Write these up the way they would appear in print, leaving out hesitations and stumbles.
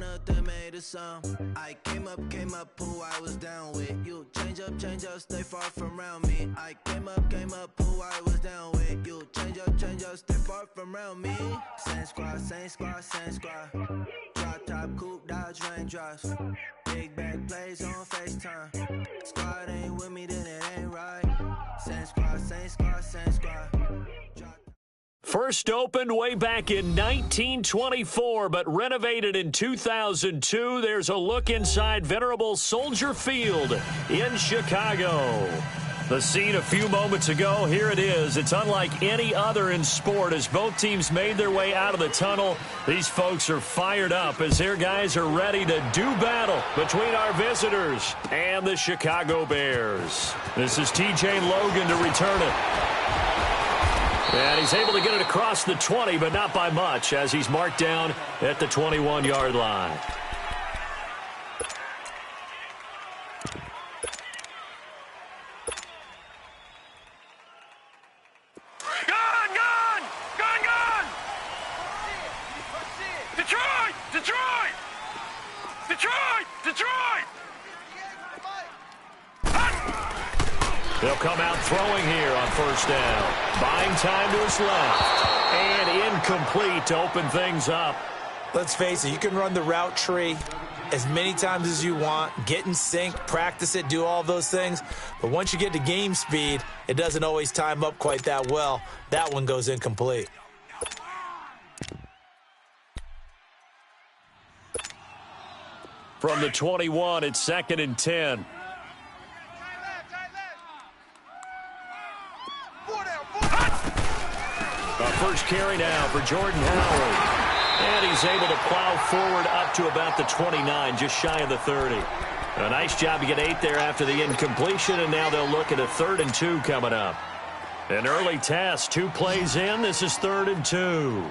nothing made a sound. I came up, who I was down with. You change up, stay far from around me. I came up, who I was down with. You change up, stay far from around me. Same squad, same squad, same squad. Drop top, coupe, dodge, raindrops. Big back plays on FaceTime. Squad ain't with me, then it ain't right. Same squad, same squad, same squad. First opened way back in 1924, but renovated in 2002. There's a look inside venerable Soldier Field in Chicago. The scene a few moments ago, here it is. It's unlike any other in sport as both teams made their way out of the tunnel. These folks are fired up as their guys are ready to do battle between our visitors and the Chicago Bears. This is TJ Logan to return it. And he's able to get it across the 20, but not by much, as he's marked down at the 21-yard line. Gone! Detroit! They'll come out throwing here on first down. Buying time to his left. And incomplete to open things up. Let's face it, you can run the route tree as many times as you want, get in sync, practice it, do all those things. But once you get to game speed, it doesn't always time up quite that well. That one goes incomplete. From the 21, it's 2nd and 10. First carry now for Jordan Howard. And he's able to plow forward up to about the 29, just shy of the 30. A nice job to get 8 there after the incompletion, and now they'll look at a 3rd and 2 coming up. An early test, 2 plays in. This is 3rd and 2.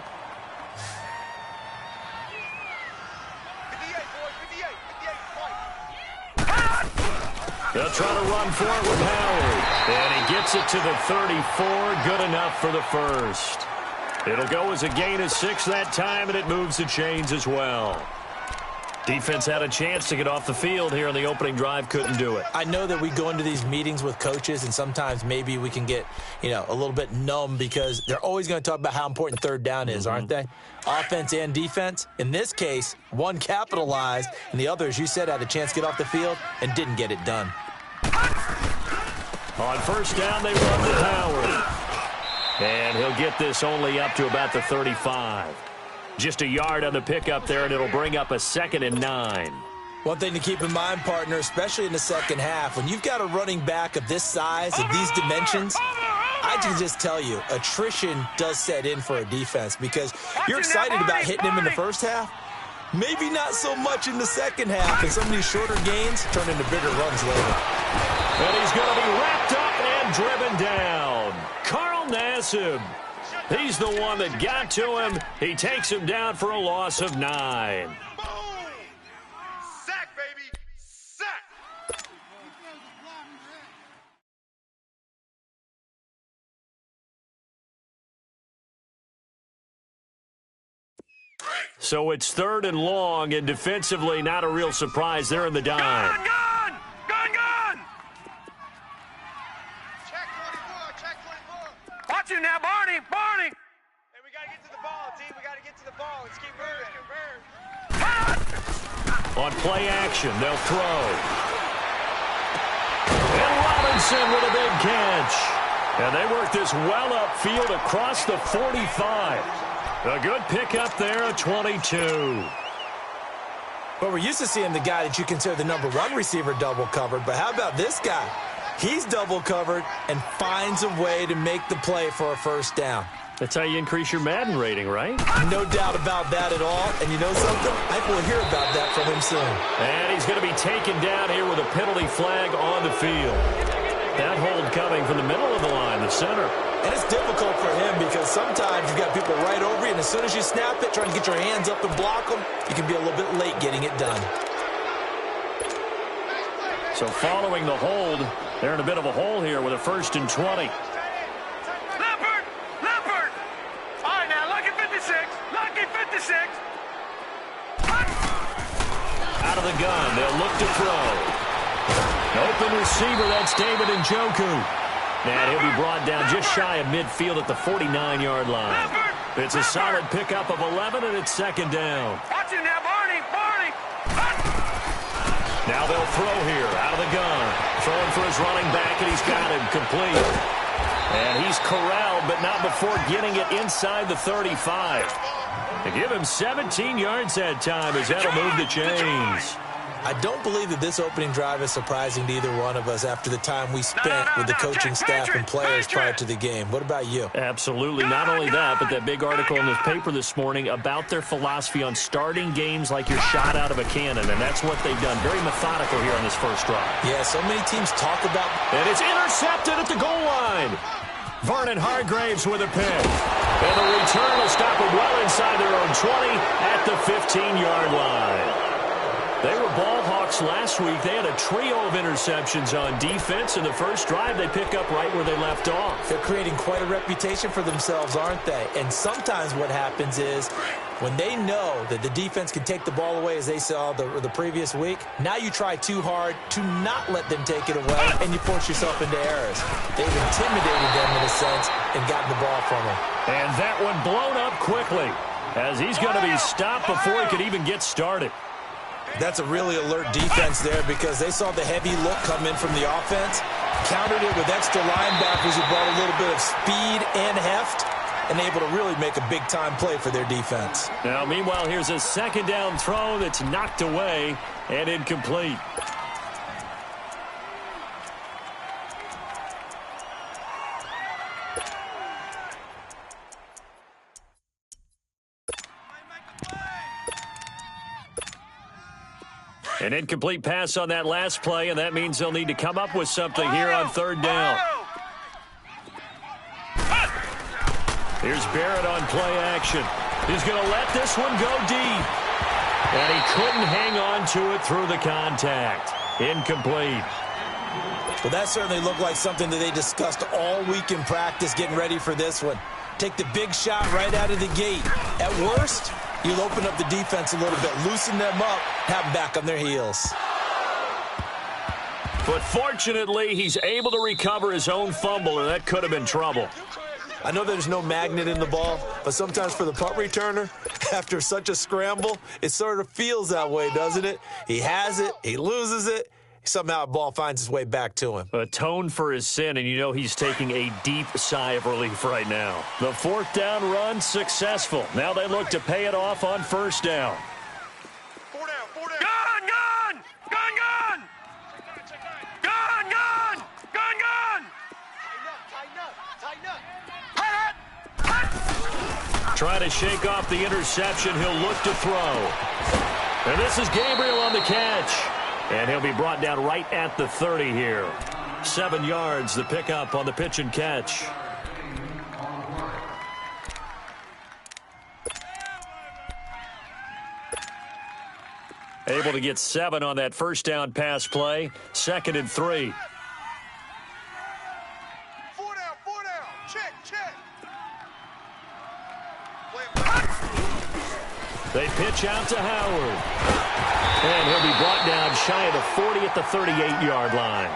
They'll try to run for it with Howard. And he gets it to the 34. Good enough for the first. It'll go as a gain of 6 that time, and it moves the chains as well. Defense had a chance to get off the field here in the opening drive, couldn't do it. I know that we go into these meetings with coaches, and sometimes maybe we can get, a little bit numb because they're always going to talk about how important 3rd down is, aren't they? Offense and defense. In this case, one capitalized, and the other, as you said, had a chance to get off the field and didn't get it done. On first down, they run with Howard. And he'll get this only up to about the 35. Just a yard on the pickup there, and it'll bring up a 2nd and 9. One thing to keep in mind, partner, especially in the second half, when you've got a running back of this size, of these dimensions, I can just tell you, attrition does set in for a defense because you're excited about hitting him in the first half. Maybe not so much in the second half, and some of these shorter gains turn into bigger runs later. And he's going to be wrapped up and driven down. Carl Nassib. He's the one that got to him. He takes him down for a loss of 9. Boom! Sack, baby! Sack! So it's 3rd and long, and defensively not a real surprise. They're in the dime. Gone! Watch him now, Barney! Hey, we got to get to the ball, T. We got to get to the ball. Let's keep moving. On play action, they'll throw. And Robinson with a big catch. And they work this well upfield across the 45. A good pickup there at 22. Well, we're used to seeing the guy that you consider the #1 receiver double covered, but how about this guy? He's double covered and finds a way to make the play for a first down. That's how you increase your Madden rating, right? No doubt about that at all. And you know something? I think we'll hear about that from him soon. And he's going to be taken down here with a penalty flag on the field. That hold coming from the middle of the line, the center. And it's difficult for him because sometimes you've got people right over you, and as soon as you snap it, trying to get your hands up and block them, you can be a little bit late getting it done. So following the hold, they're in a bit of a hole here with a 1st and 20. Leopard! All right, now, lucky 56. of the gun. They'll look to throw. Open receiver, that's David Njoku. And he'll be brought down just shy of midfield at the 49-yard line. It's a solid pickup of 11, and it's second down. Watch it now, Barney. Now they'll throw here, out of the gun. Throwing for his running back, and he's got him complete. And he's corralled, but not before getting it inside the 35. They give him 17 yards that time as that'll move the chains. I don't believe that this opening drive is surprising to either one of us after the time we spent with the coaching staff and players prior to the game. What about you? Absolutely. Not only that, but that big article in the paper this morning about their philosophy on starting games like you're shot out of a cannon, and that's what they've done. Very methodical here on this first drive. Yeah, so many teams talk about... And it's intercepted at the goal line. Vernon Hargraves with a pick. And the return will stop them well inside their own 20 at the 15-yard line. They were ball hawks last week. They had a trio of interceptions on defense. In the first drive, they pick up right where they left off. They're creating quite a reputation for themselves, aren't they? And sometimes what happens is when they know that the defense can take the ball away, as they saw the previous week, now you try too hard to not let them take it away, and you force yourself into errors. They've intimidated them in a sense and gotten the ball from them. And that one blown up quickly as he's going to be stopped before he could even get started. That's a really alert defense there because they saw the heavy look come in from the offense, countered it with extra linebackers who brought a little bit of speed and heft, and able to really make a big-time play for their defense. Now, meanwhile, here's a second down throw that's knocked away and incomplete. An incomplete pass on that last play, and that means they'll need to come up with something here on third down. Here's Barrett on play action. He's going to let this one go deep. And he couldn't hang on to it through the contact. Incomplete. Well, that certainly looked like something that they discussed all week in practice getting ready for this one. Take the big shot right out of the gate. At worst, you'll open up the defense a little bit, loosen them up, have them back on their heels. But fortunately, he's able to recover his own fumble, and that could have been trouble. I know there's no magnet in the ball, but sometimes for the punt returner, after such a scramble, it sort of feels that way, doesn't it? He has it, he loses it, somehow the ball finds its way back to him. Atone for his sin, and you know he's taking a deep sigh of relief right now. The fourth down run successful. Now they look to pay it off on first down. Four down. Gun! Trying to shake off the interception. He'll look to throw. And this is Gabriel on the catch. And he'll be brought down right at the 30 here. 7 yards, the pickup on the pitch and catch. Able to get 7 on that first down pass play. 2nd and 3. Four down. Check. They pitch out to Howard. And he'll be brought down shy of the 40 at the 38-yard line.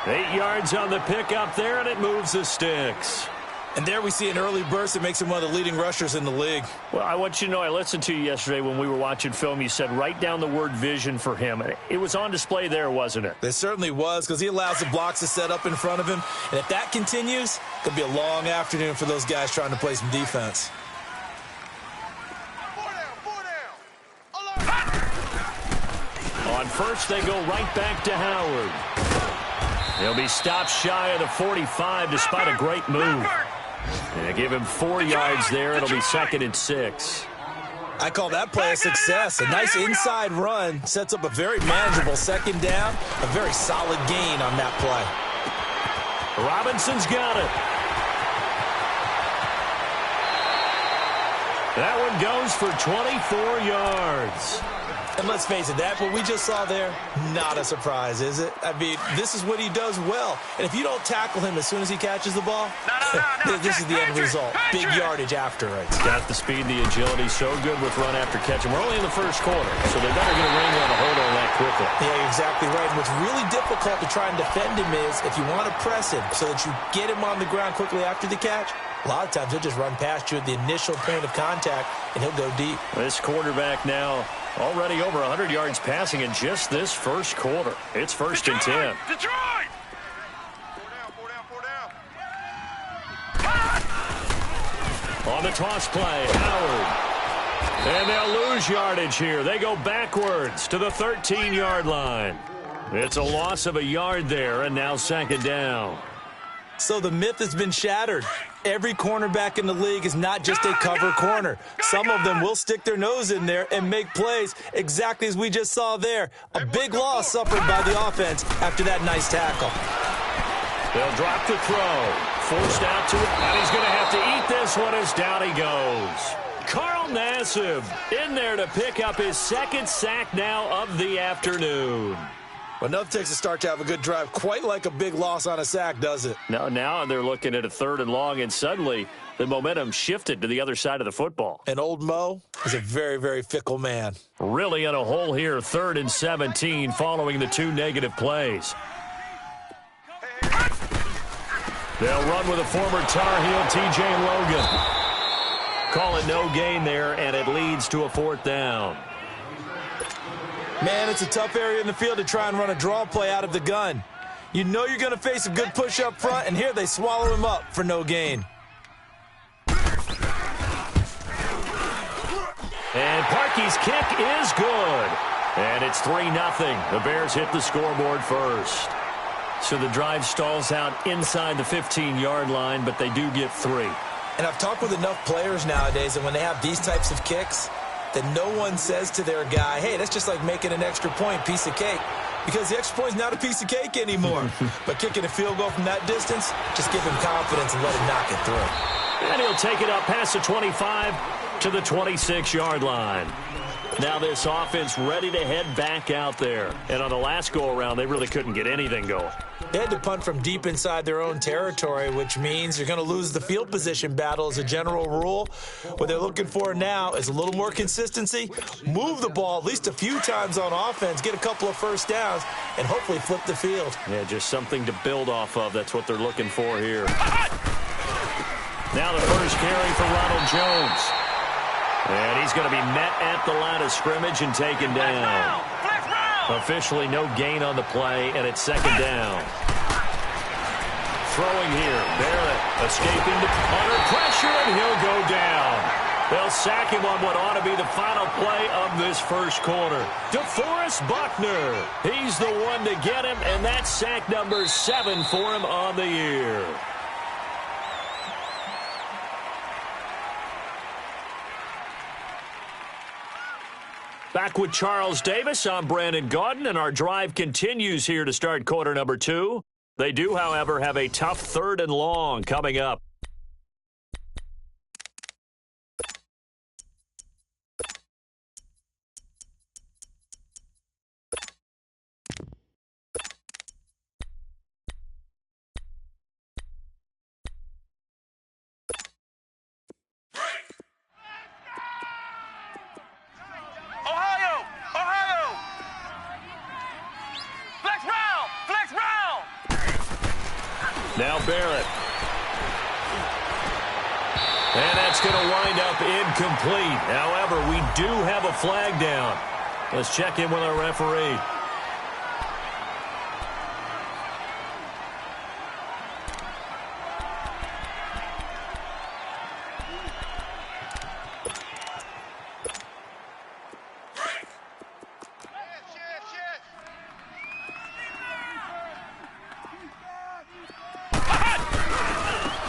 8 yards on the pickup there, and it moves the sticks. And there we see an early burst that makes him one of the leading rushers in the league. Well, I want you to know, I listened to you yesterday when we were watching film. You said write down the word vision for him. It was on display there, wasn't it? It certainly was, because he allows the blocks to set up in front of him. And if that continues, it could be a long afternoon for those guys trying to play some defense. On first, they go right back to Howard. He'll be stopped shy of the 45 despite a great move. And they give him 4 yards there. It'll be 2nd and 6. I call that play a success. A nice inside run sets up a very manageable second down. A very solid gain on that play. Robinson's got it. That one goes for 24 yards. And let's face it, that what we just saw there, not a surprise, is it? I mean, this is what he does well. And if you don't tackle him as soon as he catches the ball, this is the end result. Big yardage after it. Got the speed, the agility, so good with run after catch. And we're only in the first quarter, so they better get a ring on a hold on that quickly. Yeah, you're exactly right. And what's really difficult to try and defend him is if you want to press him so that you get him on the ground quickly after the catch, a lot of times he'll just run past you at the initial point of contact, and he'll go deep. This quarterback now already over 100 yards passing in just this first quarter. It's 1st and 10. Detroit! On the toss play, Howard. And they'll lose yardage here. They go backwards to the 13-yard line. It's a loss of a yard there, and now 2nd down. So the myth has been shattered. Every cornerback in the league is not just a cover corner. Some of them will stick their nose in there and make plays exactly as we just saw there. A big loss suffered by the offense after that nice tackle. They'll drop the throw. Forced out to it, and he's going to have to eat this one as down he goes. Carl Nassib in there to pick up his 2nd sack now of the afternoon. Well, nothing takes a start to have a good drive quite like a big loss on a sack, does it? Now they're looking at a 3rd and long, and suddenly the momentum shifted to the other side of the football. And old Mo is a very, very fickle man. Really in a hole here, 3rd and 17 following the 2 negative plays. They'll run with a former Tar Heel, T.J. Logan. Call it no gain there, and it leads to a 4th down. Man, it's a tough area in the field to try and run a draw play out of the gun. You know you're going to face a good push up front, and here they swallow him up for no gain. And Parkey's kick is good. And it's 3-0. The Bears hit the scoreboard first. So the drive stalls out inside the 15-yard line, but they do get 3. And I've talked with enough players nowadays that when they have these types of kicks, that no one says to their guy, hey, that's just like making an extra point, piece of cake. Because the extra point is not a piece of cake anymore. But kicking a field goal from that distance, just give him confidence and let him knock it through. And he'll take it up past the 25 to the 26-yard line. Now this offense ready to head back out there. And on the last go-around, they really couldn't get anything going. They had to punt from deep inside their own territory, which means you're going to lose the field position battle as a general rule. What they're looking for now is a little more consistency, move the ball at least a few times on offense, get a couple of first downs, and hopefully flip the field. Yeah, just something to build off of. That's what they're looking for here. Now the first carry for Ronald Jones. And he's going to be met at the line of scrimmage and taken down. Officially no gain on the play, and it's 2nd down. Throwing here, Barrett escaping under pressure, and he'll go down. They'll sack him on what ought to be the final play of this first quarter. DeForest Buckner, he's the one to get him, and that's sack number 7 for him on the year. Back with Charles Davis, I'm Brandon Gaudin, and our drive continues here to start quarter number 2. They do, however, have a tough 3rd and long coming up. Now Barrett. And that's going to wind up incomplete. However, we do have a flag down. Let's check in with our referee.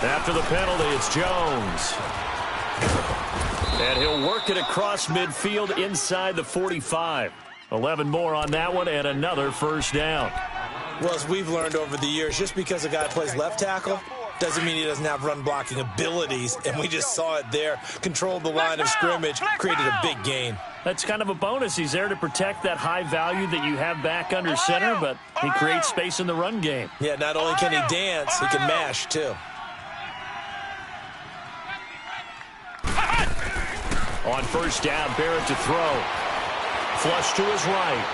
After the penalty, it's Jones. And he'll work it across midfield inside the 45. 11 more on that one and another first down. Well, as we've learned over the years, just because a guy plays left tackle doesn't mean he doesn't have run blocking abilities. And we just saw it there. Controlled the line of scrimmage, created a big gain. That's kind of a bonus. He's there to protect that high value that you have back under center, but he creates space in the run game. Yeah, not only can he dance, he can mash too. On first down, Barrett to throw. Flush to his right.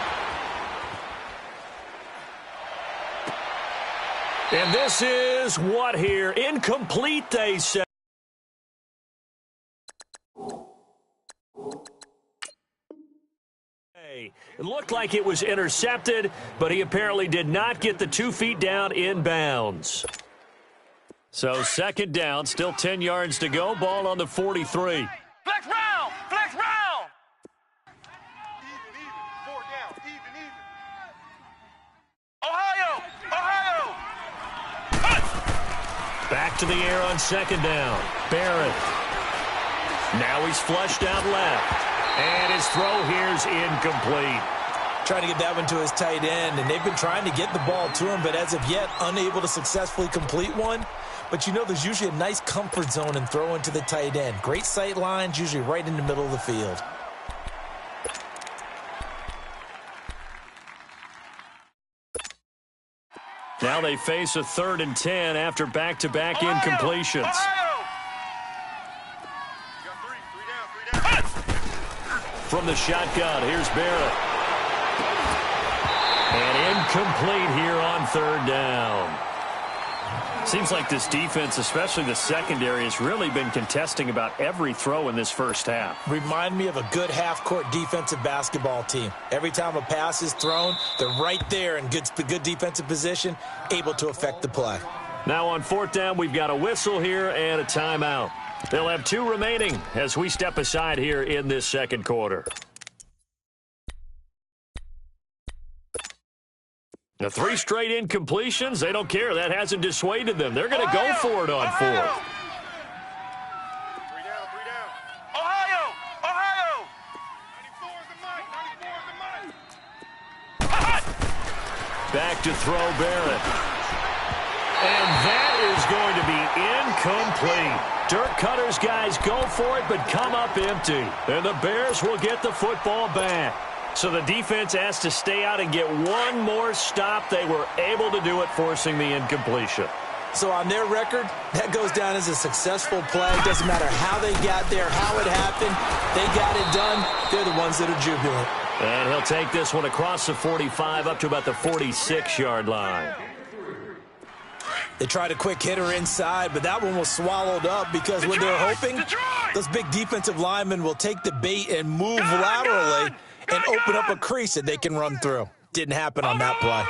And this is what here? Incomplete, they say. It looked like it was intercepted, but he apparently did not get the 2 feet down in bounds. So second down, still 10 yards to go. Ball on the 43. Flex round! Flex round! Even. 4 down. Even. Ohio! Ohio! Cut! Back to the air on second down. Barrett. Now he's flushed out left. And his throw here's incomplete. Trying to get that one to his tight end, and they've been trying to get the ball to him, but as of yet, unable to successfully complete one. But you know there's usually a nice comfort zone in throwing to the tight end. Great sight lines, usually right in the middle of the field. Now they face a 3rd and 10 after back-to-back incompletions. Ohio! You got 3 down. From the shotgun, here's Barrett. And incomplete here on 3rd down. Seems like this defense, especially the secondary, has really been contesting about every throw in this first half. Remind me of a good half-court defensive basketball team. Every time a pass is thrown, they're right there in good defensive position, able to affect the play. Now on 4th down, we've got a whistle here and a timeout. They'll have 2 remaining as we step aside here in this second quarter. The 3 straight incompletions, they don't care. That hasn't dissuaded them. They're going to go for it on 4th. 3 down. Ohio! Ohio! 94 is the mic. Back to throw Barrett. And that is going to be incomplete. Dirk Cutter's guys go for it, but come up empty. And the Bears will get the football back. So the defense has to stay out and get one more stop. They were able to do it, forcing the incompletion. So on their record, that goes down as a successful play. Doesn't matter how they got there, how it happened. They got it done. They're the ones that are jubilant. And he'll take this one across the 45 up to about the 46-yard line. They tried a quick hitter inside, but that one was swallowed up because what they're hoping, those big defensive linemen will take the bait and move laterally and open up a crease that they can run through. Didn't happen on that play.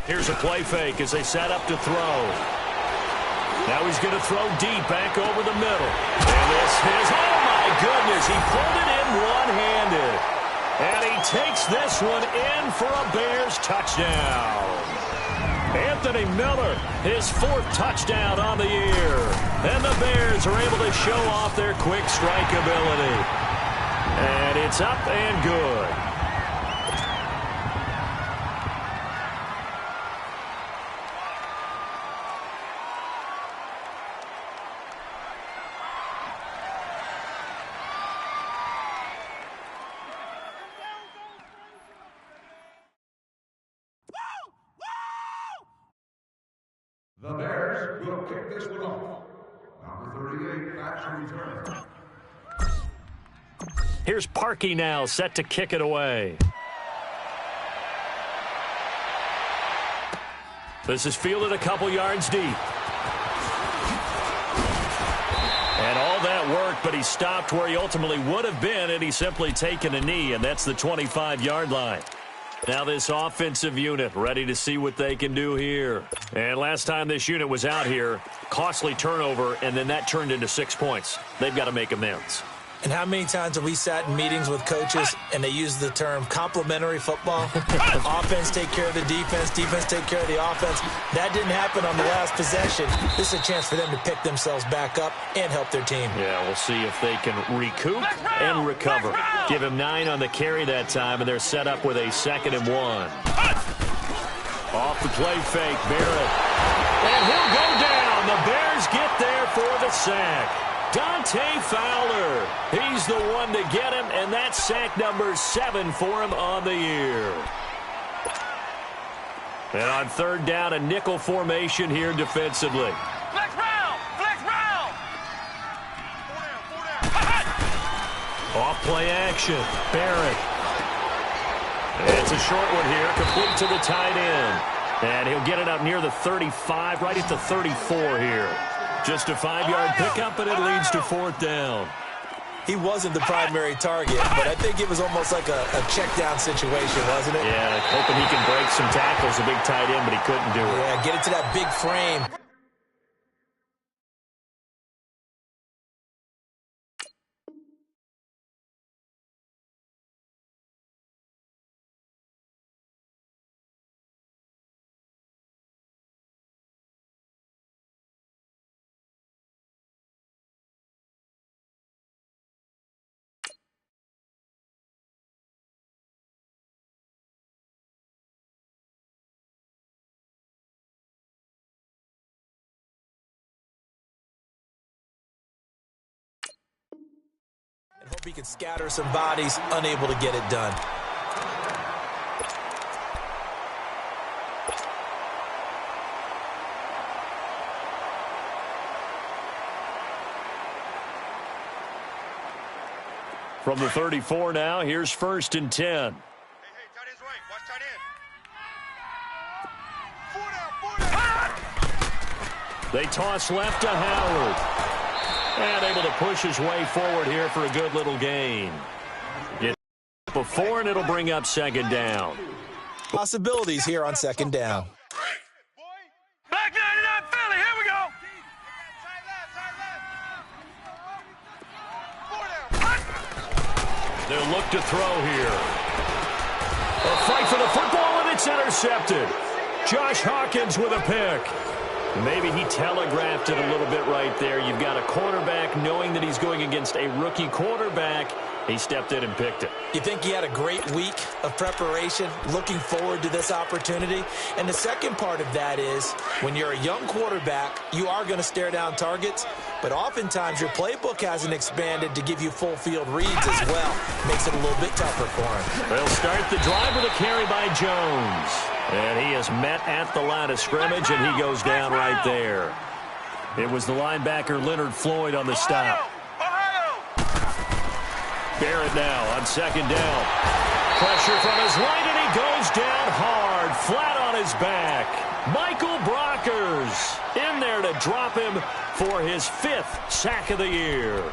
Here's a play fake as they set up to throw. Now he's going to throw deep back over the middle. And this is, oh my goodness, he pulled it in one-handed. And he takes this one in for a Bears touchdown. Anthony Miller, his 4th touchdown on the year. And the Bears are able to show off their quick strike ability. And it's up and good. The Bears will kick this one off. Number 38, backs to return. Here's Parkey now, set to kick it away. This is fielded a couple yards deep. And all that worked, but he stopped where he ultimately would have been, and he's simply taken a knee, and that's the 25-yard line. Now this offensive unit ready to see what they can do here. And last time this unit was out here, costly turnover, and then that turned into 6 points. They've got to make amends. And how many times have we sat in meetings with coaches and they use the term complementary football? Offense take care of the defense, defense take care of the offense. That didn't happen on the last possession. This is a chance for them to pick themselves back up and help their team. Yeah, we'll see if they can recoup and recover. Give him 9 on the carry that time, and they're set up with a 2nd and 1. Off the play fake, Barrett. And he'll go down. The Bears get there for the sack. Dante Fowler, he's the one to get him, and that's sack number 7 for him on the year. And on 3rd down, a nickel formation here defensively. Flex round! Flex round! 4 down. Off play action, Barrett. It's a short one here, complete to the tight end. And he'll get it up near the 35, right at the 34 here. Just a 5-yard pickup, and it leads to 4th down. He wasn't the primary target, but I think it was almost like a check-down situation, wasn't it? Yeah, hoping he can break some tackles, a big tight end, but he couldn't do it. Yeah, get it to that big frame. And hope he can scatter some bodies, unable to get it done. From the 34 now, here's 1st and 10. Hey, tight end's right. Watch tight end. 4 down. They toss left to Howard. And able to push his way forward here for a good little gain. Get before, and it'll bring up 2nd down. Possibilities here on 2nd down. Back 99 Philly. Here we go. They'll look to throw here. A fight for the football, and it's intercepted. Josh Hawkins with a pick. Maybe he telegraphed it a little bit right there. You've got a quarterback knowing that he's going against a rookie quarterback. He stepped in and picked it. You think he had a great week of preparation, looking forward to this opportunity? And the second part of that is, when you're a young quarterback, you are going to stare down targets, but oftentimes your playbook hasn't expanded to give you full field reads as well. Makes it a little bit tougher for him. They'll start the drive with a carry by Jones. And he is met at the line of scrimmage, and he goes down right there. It was the linebacker Leonard Floyd on the stop. Barrett now on 2nd down. Pressure from his right, and he goes down hard, flat on his back. Michael Brockers in there to drop him for his 5th sack of the year.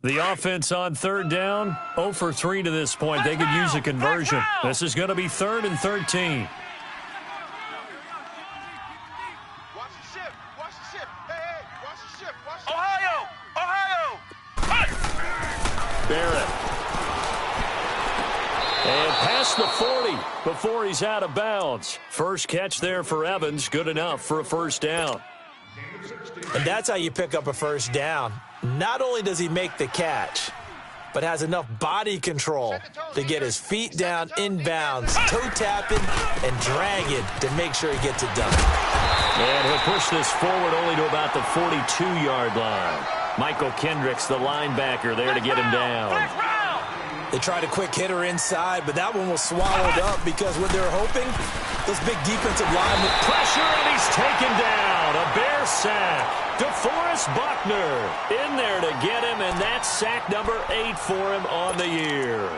The offense on 3rd down, 0 for 3 to this point. They could use a conversion. This is going to be 3rd and 13. Watch the ship. Watch the ship. Hey, watch the ship. Watch the Ohio. Barrett. And past the 40 before he's out of bounds. First catch there for Evans. Good enough for a 1st down. And that's how you pick up a 1st down. Not only does he make the catch, but has enough body control to get his feet down inbounds, toe tapping and dragging to make sure he gets it done. And he'll push this forward only to about the 42-yard line. Michael Kendricks, the linebacker, there to get him down. They tried a quick hitter inside, but that one was swallowed up because what they're hoping, those big defensive linemen. Pressure, and he's taken down. A Bear sack. DeForest Buckner in there to get him, and that's sack number 8 for him on the year.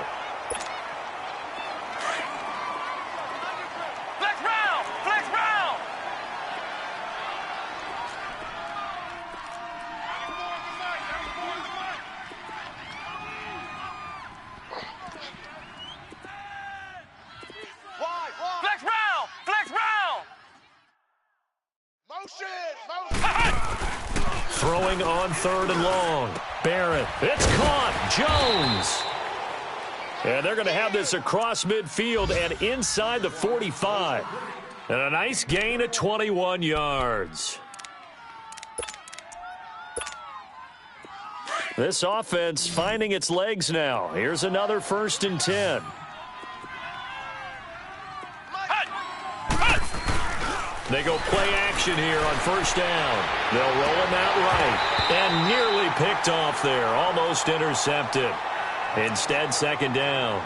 Flex round. Flex round. Flex round. Flex round. Motion. Throwing on 3rd and long. Barrett. It's caught. Jones. And they're going to have this across midfield and inside the 45. And a nice gain of 21 yards. This offense finding its legs now. Here's another 1st and 10. They go play action here on 1st down. They'll roll him out right. And nearly picked off there. Almost intercepted. Instead, 2nd down.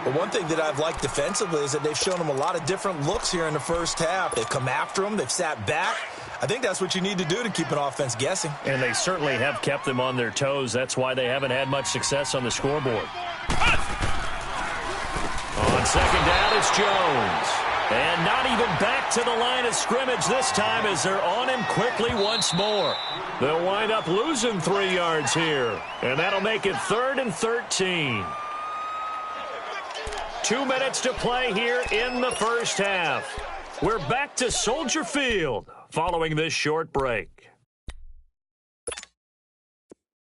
But one thing that I've liked defensively is that they've shown them a lot of different looks here in the first half. They've come after them. They've sat back. I think that's what you need to do to keep an offense guessing. And they certainly have kept them on their toes. That's why they haven't had much success on the scoreboard. On second down, it's Jones. And not even back to the line of scrimmage this time as they're on him quickly once more. They'll wind up losing 3 yards here. And that'll make it 3rd and 13. 2 minutes to play here in the first half. We're back to Soldier Field following this short break.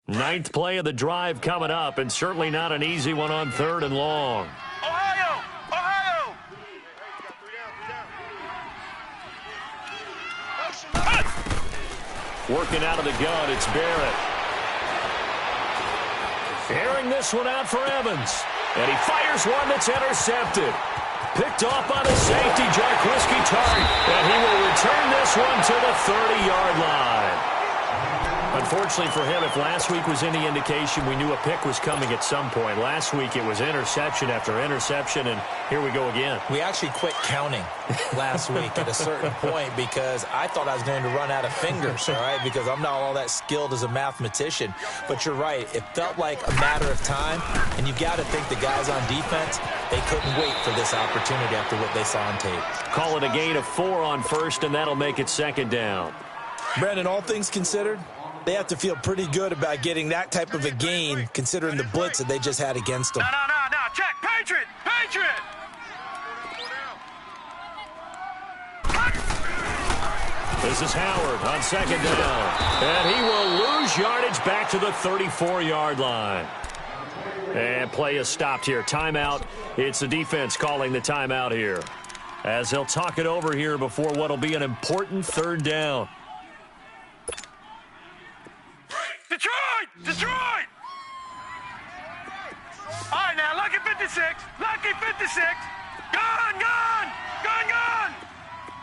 9th play of the drive coming up, and certainly not an easy one on 3rd and long. Ohio! Ohio! Working out of the gun, it's Barrett. Airing this one out for Evans. And he fires one that's intercepted. Picked off by the safety, Jarquiski Tartt. And he will return this one to the 30-yard line. Unfortunately for him, if last week was any indication, we knew a pick was coming at some point. Last week it was interception after interception, and here we go again. We actually quit counting last week at a certain point because I thought I was going to run out of fingers, all right, because I'm not all that skilled as a mathematician. But you're right. It felt like a matter of time, and you've got to think the guys on defense, they couldn't wait for this opportunity after what they saw on tape. Call it a gain of 4 on first, and that'll make it 2nd down. Brandon, all things considered, they have to feel pretty good about getting that type of a gain considering the blitz that they just had against them. No. Check. Patriot! Patriot! This is Howard on 2nd down. And he will lose yardage back to the 34-yard line. And play is stopped here. Timeout. It's the defense calling the timeout here, as they'll talk it over here before what will be an important 3rd down. Detroit! All right, now, lucky 56. Lucky 56. Gone!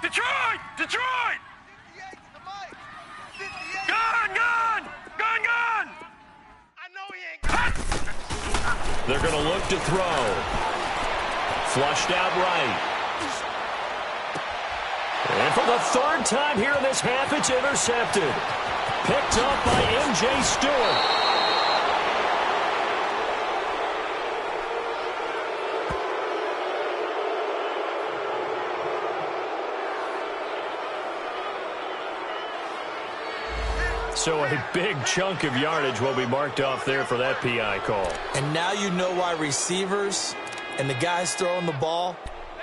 Detroit! Gone! I know he ain't gone. They're going to look to throw. Flushed out right. And for the 3rd time here in this half, it's intercepted. Picked up by M.J. Stewart. So a big chunk of yardage will be marked off there for that PI call. And now you know why receivers and the guys throwing the ball,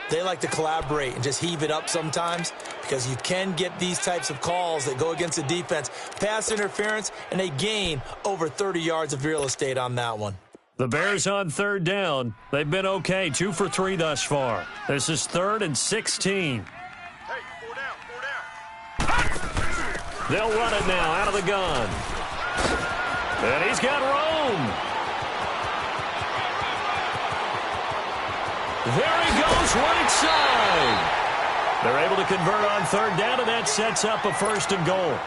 they like to collaborate and just heave it up sometimes, because you can get these types of calls that go against the defense. Pass interference, and they gain over 30 yards of real estate on that one. The Bears on 3rd down. They've been okay, 2 for 3 thus far. This is 3rd and 16. Hey, 4 down. They'll run it now out of the gun. And he's got Rome. There he goes, right side. They're able to convert on 3rd down, and that sets up a 1st and goal.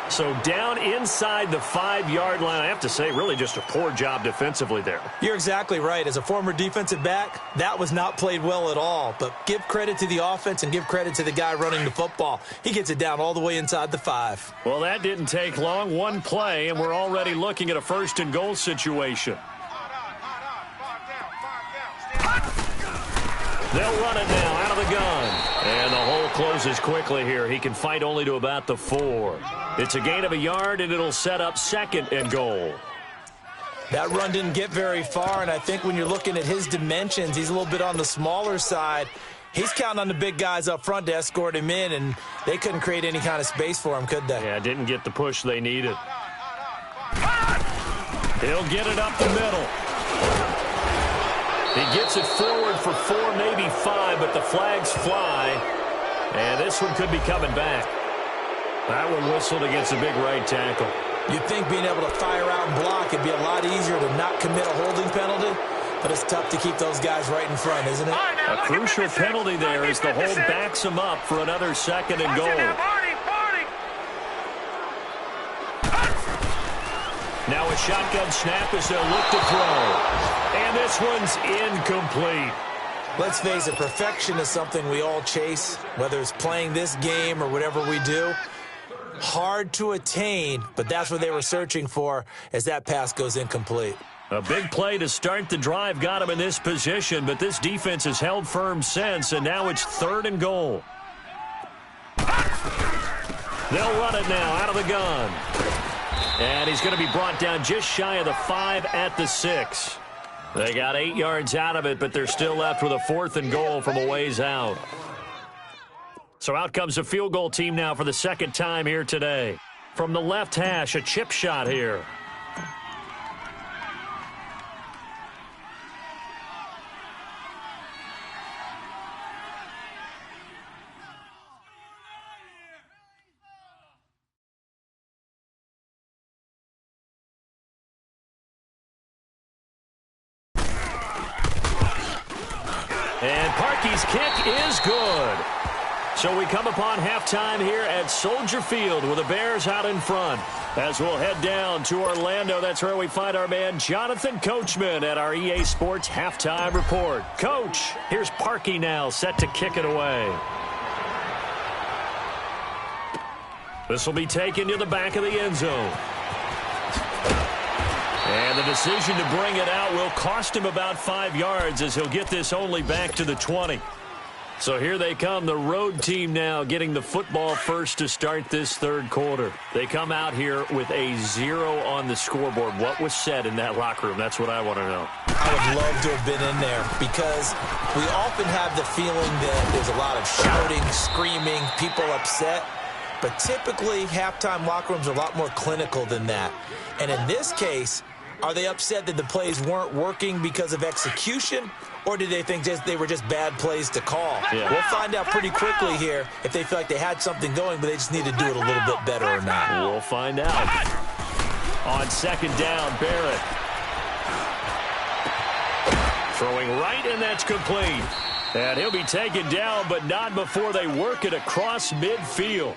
So down inside the 5-yard line. I have to say, really just a poor job defensively there. You're exactly right. As a former defensive back, that was not played well at all. But give credit to the offense and give credit to the guy running the football. He gets it down all the way inside the 5. Well, that didn't take long. One play, and we're already looking at a 1st and goal situation. They'll run it now out of the gun. And the hole closes quickly here. He can fight only to about the 4. It's a gain of a yard, and it'll set up 2nd and goal. That run didn't get very far, and I think when you're looking at his dimensions, he's a little bit on the smaller side. He's counting on the big guys up front to escort him in, and they couldn't create any kind of space for him, could they? Yeah, didn't get the push they needed. He'll get it up the middle. He gets it forward for 4, maybe 5, but the flags fly. And this one could be coming back. That one whistled against a big right tackle. You'd think being able to fire out and block, it'd be a lot easier to not commit a holding penalty, but it's tough to keep those guys right in front, isn't it? A crucial penalty there as the hold backs him up for another 2nd and goal. Now a shotgun snap as they'll look to throw. And this one's incomplete. Let's face it, perfection is something we all chase, whether it's playing this game or whatever we do. Hard to attain, but that's what they were searching for as that pass goes incomplete. A big play to start the drive got him in this position, but this defense has held firm since, and now it's 3rd and goal. They'll run it now out of the gun. And he's going to be brought down just shy of the 5 at the 6. They got 8 yards out of it, but they're still left with a 4th and goal from a ways out. So out comes a field goal team now for the second time here today. From the left hash, a chip shot here. And Parkey's kick is good. So we come upon halftime here at Soldier Field with the Bears out in front. As we'll head down to Orlando, that's where we find our man Jonathan Coachman at our EA Sports Halftime Report. Coach, here's Parkey now set to kick it away. This will be taken to the back of the end zone. And the decision to bring it out will cost him about 5 yards as he'll get this only back to the 20. So here they come, the road team now getting the football first to start this third quarter. They come out here with a 0 on the scoreboard. What was said in that locker room? That's what I want to know. I would love to have been in there because we often have the feeling that there's a lot of shouting, screaming, people upset. But typically, halftime locker rooms are a lot more clinical than that. And in this case, are they upset that the plays weren't working because of execution, or did they think they were just bad plays to call? Yeah. We'll find out pretty quickly here if they feel like they had something going, but they just need to do it a little bit better or not. We'll find out. On second down, Barrett. Throwing right, and that's complete. And he'll be taken down, but not before they work it across midfield.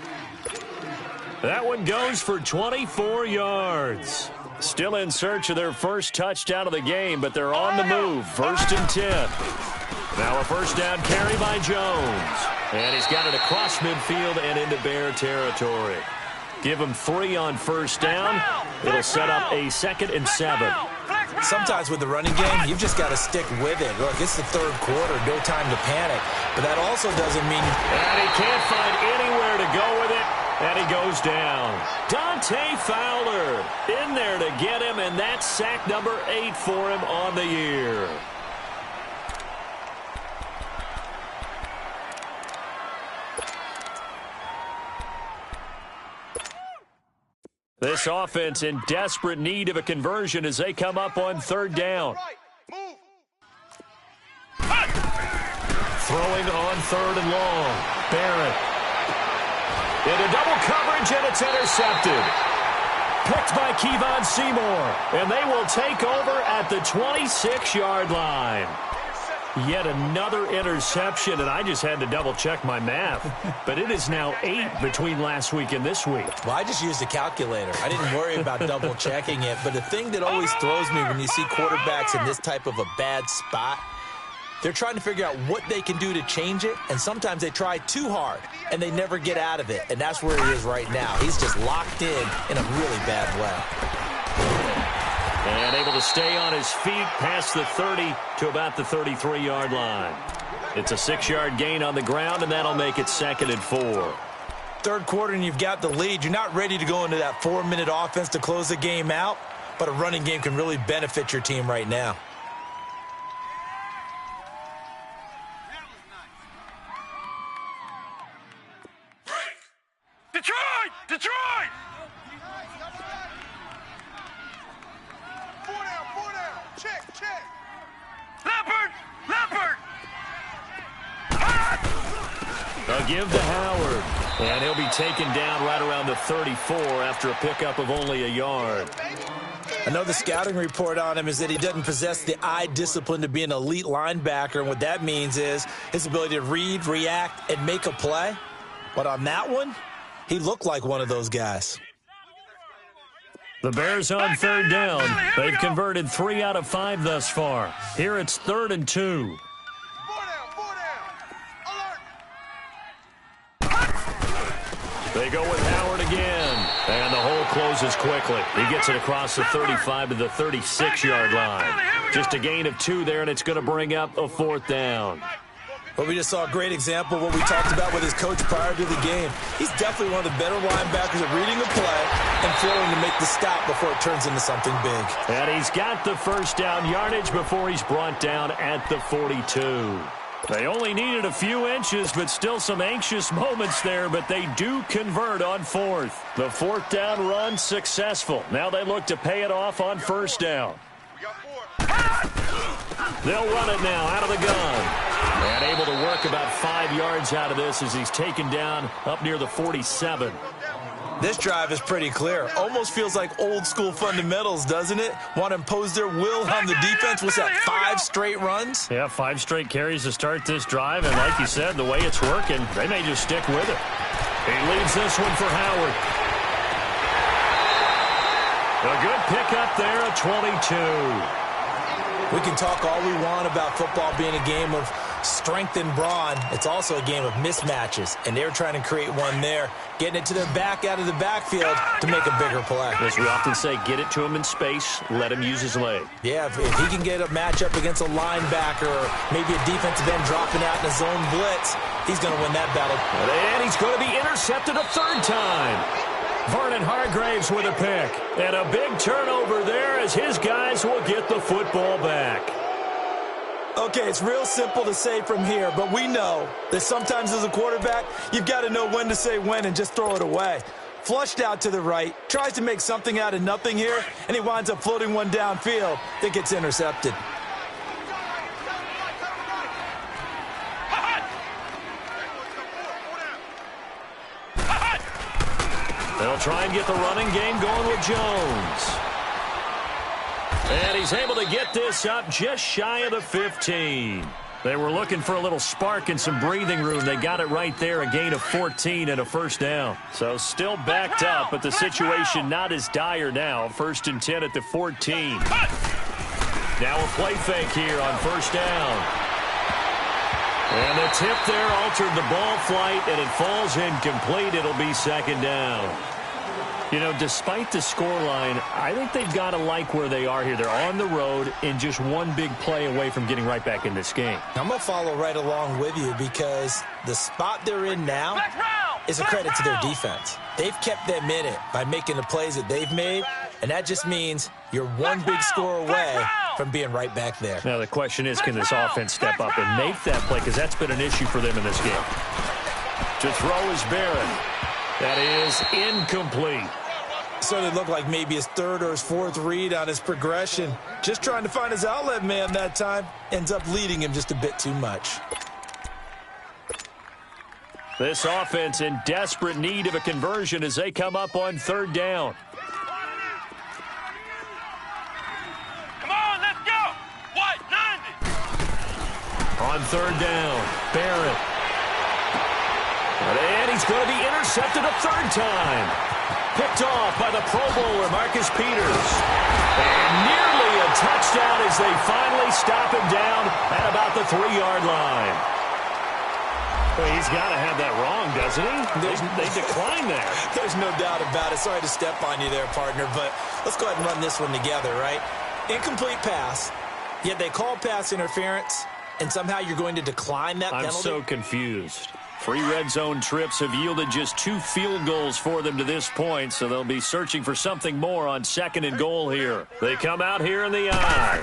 That one goes for 24 yards. Still in search of their first touchdown of the game, but they're on the move. 1st and 10. Now a first down carry by Jones. And he's got it across midfield and into Bear territory. Give him 3 on first down. It'll set up a 2nd and 7. Sometimes with the running game, you've just got to stick with it. Look, it's the third quarter, no time to panic. But that also doesn't mean... And he can't find anywhere to go with it. And he goes down. Dante Fowler in there to get him, and that's sack number 8 for him on the year. This offense in desperate need of a conversion as they come up on third down. Throwing on 3rd and long. Barrett. Into double coverage, and it's intercepted. Picked by Kevon Seymour, and they will take over at the 26-yard line. Yet another interception, and I just had to double-check my math. But it is now 8 between last week and this week. Well, I just used a calculator. I didn't worry about double-checking it. But the thing that always throws me when you see quarterbacks in this type of a bad spot, they're trying to figure out what they can do to change it, and sometimes they try too hard, and they never get out of it, and that's where he is right now. He's just locked in a really bad way. And able to stay on his feet past the 30 to about the 33-yard line. It's a 6-yard gain on the ground, and that'll make it 2nd and 4. Third quarter, and you've got the lead. You're not ready to go into that 4-minute offense to close the game out, but a running game can really benefit your team right now. Detroit! Detroit! 4 down. Check. Leopard! They'll give to Howard, and he'll be taken down right around the 34 after a pickup of only a yard. I know the scouting report on him is that he doesn't possess the eye discipline to be an elite linebacker, and what that means is his ability to read, react, and make a play. But on that one, he looked like one of those guys. The Bears on third down. They've converted 3 out of 5 thus far. Here it's 3rd and 2. 4 down. Alert. They go with Howard again. And the hole closes quickly. He gets it across the 35 to the 36-yard line. Just a gain of 2 there, and it's going to bring up a 4th down. Well, we just saw a great example of what we talked about with his coach prior to the game. He's definitely one of the better linebackers at reading a play and failing to make the stop before it turns into something big. And he's got the first down yardage before he's brought down at the 42. They only needed a few inches, but still some anxious moments there, but they do convert on 4th. The 4th down run successful. Now they look to pay it off on 1st down. We got 4. They'll run it now out of the gun. And able to work about 5 yards out of this as he's taken down up near the 47. This drive is pretty clear. Almost feels like old school fundamentals, doesn't it? Want to impose their will on the defense. What's that, 5 straight runs? Yeah, 5 straight carries to start this drive. And like you said, the way it's working, they may just stick with it. He leaves this one for Howard. A good pickup there at 22. We can talk all we want about football being a game of strength and brawn. It's also a game of mismatches, and they're trying to create one there, getting it to their back out of the backfield to make a bigger play. As we often say, get it to him in space, let him use his leg. Yeah, if he can get a matchup against a linebacker or maybe a defensive end dropping out in a zone blitz, he's going to win that battle. And he's going to be intercepted a 3rd time. Vernon Hargraves with a pick. And a big turnover there as his guys will get the football back. Okay, it's real simple to say from here, but we know that sometimes as a quarterback, you've got to know when to say when and just throw it away. Flushed out to the right, tries to make something out of nothing here, and he winds up floating one downfield that gets intercepted. They'll try and get the running game going with Jones. And he's able to get this up just shy of the 15. They were looking for a little spark and some breathing room. They got it right there, a gain of 14 and a 1st down. So still backed up, but the situation not as dire now. 1st and 10 at the 14. Now a play fake here on 1st down. And the tip there altered the ball flight, and it falls incomplete. It'll be 2nd down. You know, despite the scoreline, I think they've got to like where they are here. They're on the road and just one big play away from getting right back in this game. I'm going to follow right along with you because the spot they're in now is a credit to their defense. They've kept them in it by making the plays that they've made, and that just means you're one big score away from being right back there. Now the question is, can this offense step up and make that play? Because that's been an issue for them in this game. To throw is Barrett. That is incomplete. Certainly looked like maybe his 3rd or his 4th read on his progression. Just trying to find his outlet man that time. Ends up leading him just a bit too much. This offense in desperate need of a conversion as they come up on 3rd down. Come on, let's go. What? 90. On 3rd down, Barrett. And he's going to be intercepted a 3rd time. Picked off by the Pro Bowler, Marcus Peters. And nearly a touchdown as they finally stop him down at about the 3-yard line. Well, he's got to have that wrong, doesn't he? They decline there. There's no doubt about it. Sorry to step on you there, partner, but let's go ahead and run this one together, right? Incomplete pass, yet they call pass interference, and somehow you're going to decline that penalty? I'm so confused. 3 red zone trips have yielded just 2 field goals for them to this point, so they'll be searching for something more on 2nd and goal here. They come out here in the eye.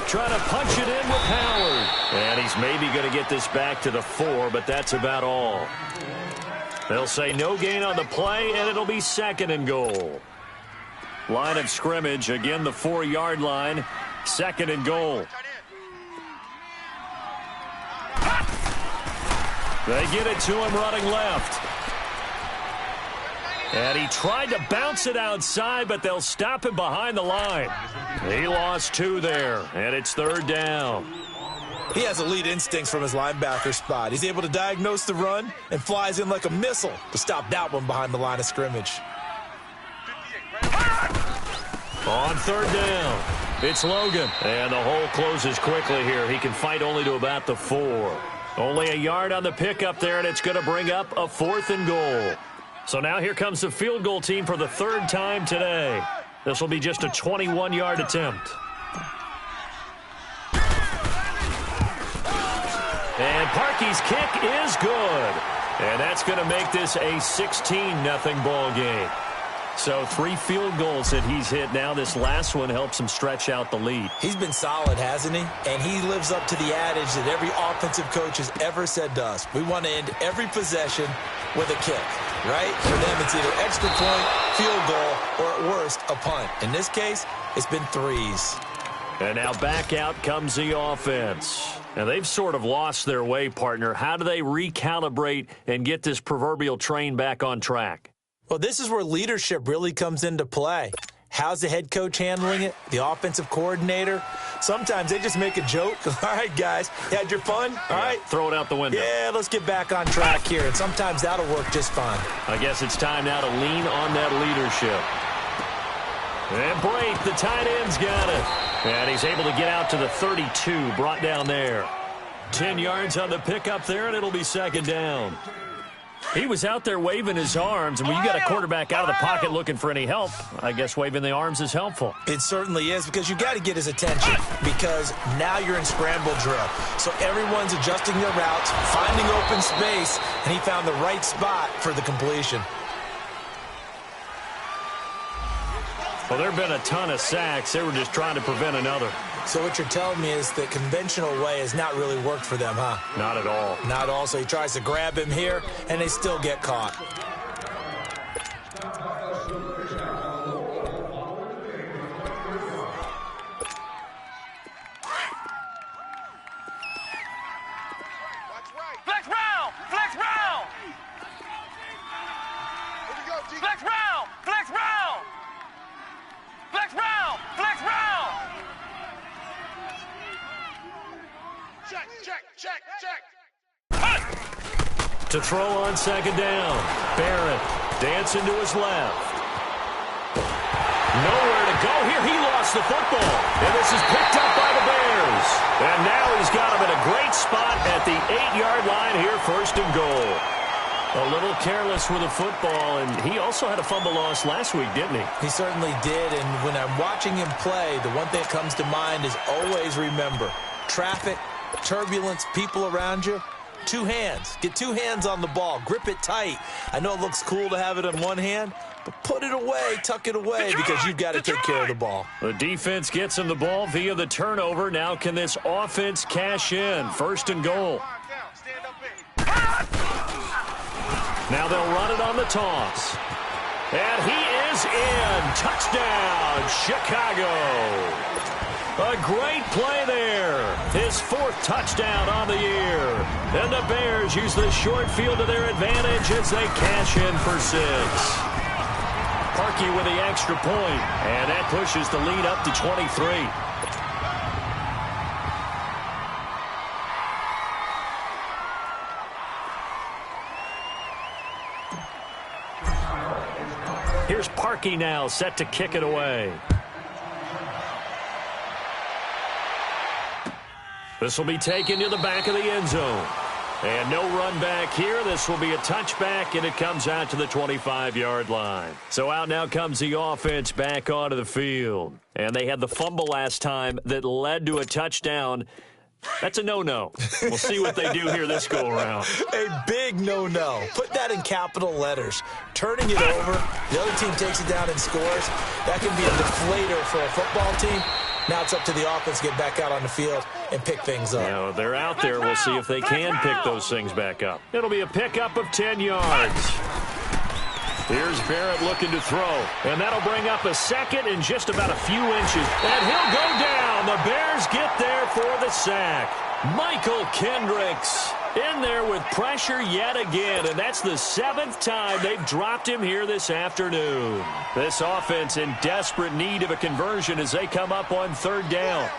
Trying to punch it in with Howard. And he's maybe going to get this back to the 4, but that's about all. They'll say no gain on the play, and it'll be 2nd and goal. Line of scrimmage, again the 4-yard line, 2nd and goal. They get it to him running left. And he tried to bounce it outside, but they'll stop him behind the line. He lost 2 there, and it's 3rd down. He has elite instincts from his linebacker spot. He's able to diagnose the run and flies in like a missile to stop that one behind the line of scrimmage. On third down, it's Logan. And the hole closes quickly here. He can fight only to about the 4. Only a yard on the pickup there, and it's going to bring up a 4th and goal. So now here comes the field goal team for the 3rd time today. This will be just a 21-yard attempt. And Parkey's kick is good. And that's going to make this a 16-0 ball game. So 3 field goals that he's hit now. This last one helps him stretch out the lead. He's been solid, hasn't he? And he lives up to the adage that every offensive coach has ever said to us. We want to end every possession with a kick, right? For them, it's either extra point, field goal, or at worst, a punt. In this case, it's been 3s. And now back out comes the offense. Now, they've sort of lost their way, partner. How do they recalibrate and get this proverbial train back on track? Well, this is where leadership really comes into play. How's the head coach handling it? The offensive coordinator? Sometimes they just make a joke. All right, guys, you had your fun? All right. Throw it out the window. Yeah, let's get back on track here. And sometimes that'll work just fine. I guess it's time now to lean on that leadership. And Brate, the tight end's got it. And he's able to get out to the 32, brought down there. 10 yards on the pickup there, and it'll be 2nd down. He was out there waving his arms, and when you got a quarterback out of the pocket looking for any help, I guess waving the arms is helpful. It certainly is, because you got to get his attention, because now you're in scramble drill. So everyone's adjusting their routes, finding open space, and he found the right spot for the completion. Well, there have been a ton of sacks. They were just trying to prevent another. So what you're telling me is the conventional way has not really worked for them, huh? Not at all. Not at all. So he tries to grab him here, and they still get caught. Flex round! Flex round! Here we go, T. Flex round! Flex round! Flex round! Flex round! Check, check, check, check. To throw on 2nd down. Barrett dancing to his left. Nowhere to go here. He lost the football. And this is picked up by the Bears. And now he's got him in a great spot at the 8-yard line here, 1st and goal. A little careless with the football, and he also had a fumble loss last week, didn't he? He certainly did, and when I'm watching him play, the one thing that comes to mind is always remember, traffic, turbulence, people around you, 2 hands. Get 2 hands on the ball. Grip it tight. I know it looks cool to have it in one hand, but put it away, tuck it away, because you've got to take care of the ball. The defense gets him the ball via the turnover. Now can this offense cash in? 1st and goal. Stand up in. Now they'll run it on the toss. And he is in. Touchdown, Chicago. A great play there. His 4th touchdown on the year. And the Bears use the short field to their advantage as they cash in for 6. Parkey with the extra point, and that pushes the lead up to 23. Here's Parkey now, set to kick it away. This will be taken to the back of the end zone. And no run back here. This will be a touchback, and it comes out to the 25-yard line. So out now comes the offense back onto the field. And they had the fumble last time that led to a touchdown. That's a no-no. We'll see what they do here this go-around. A big no-no. Put that in capital letters. Turning it over, the other team takes it down and scores. That can be a deflator for a football team. Now it's up to the offense to get back out on the field and pick things up. Now they're out there. We'll see if they can pick those things back up. It'll be a pickup of 10 yards. Here's Barrett looking to throw. And that'll bring up a 2nd and just about a few inches. And he'll go down. The Bears get there for the sack. Michael Kendricks in there with pressure yet again. And that's the 7th time they've dropped him here this afternoon. This offense in desperate need of a conversion as they come up on 3rd down.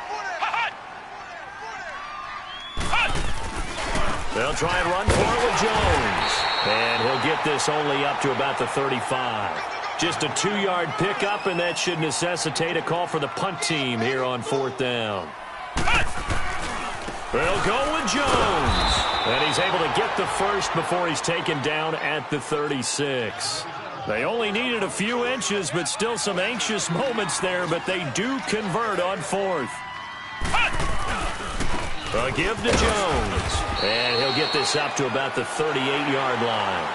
They'll try and run for it with Jones. And he'll get this only up to about the 35. Just a 2-yard pickup, and that should necessitate a call for the punt team here on 4th down. They'll go with Jones. And he's able to get the first before he's taken down at the 36. They only needed a few inches, but still some anxious moments there, but they do convert on 4th. A give to Jones. And he'll get this up to about the 38-yard line.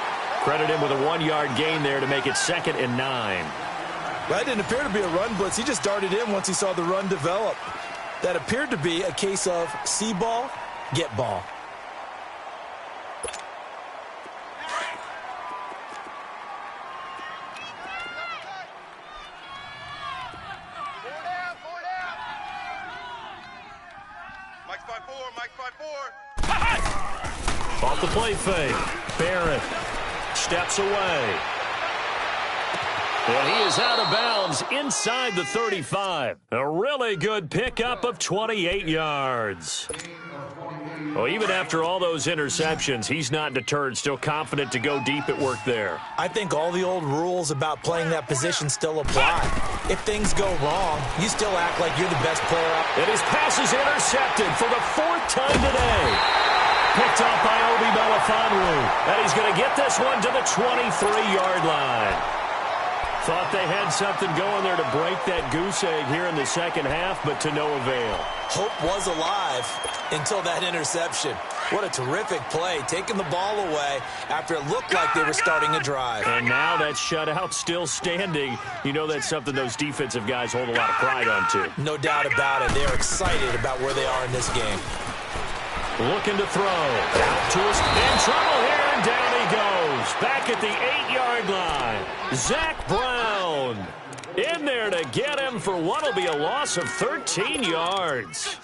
Credit him with a 1-yard gain there to make it 2nd and 9. That didn't appear to be a run blitz. He just darted in once he saw the run develop. That appeared to be a case of see ball, get ball. Off the play fake. Barrett steps away. And he is out of bounds inside the 35. A really good pickup of 28 yards. Well, even after all those interceptions, he's not deterred, still confident to go deep at work there. I think all the old rules about playing that position still apply. If things go wrong, you still act like you're the best player up. And his pass is intercepted for the 4th time today. Picked off by Obi Melifonwu. And he's going to get this one to the 23-yard line. Thought they had something going there to break that goose egg here in the second half, but to no avail. Hope was alive until that interception. What a terrific play, taking the ball away after it looked like they were starting a drive. And now that shutout still standing. You know that's something those defensive guys hold a lot of pride on, too. No doubt about it. They're excited about where they are in this game. Looking to throw. Out to his in trouble here, and down he goes. Back at the 8-yard line. Zach Brown in there to get him for what will be a loss of 13 yards.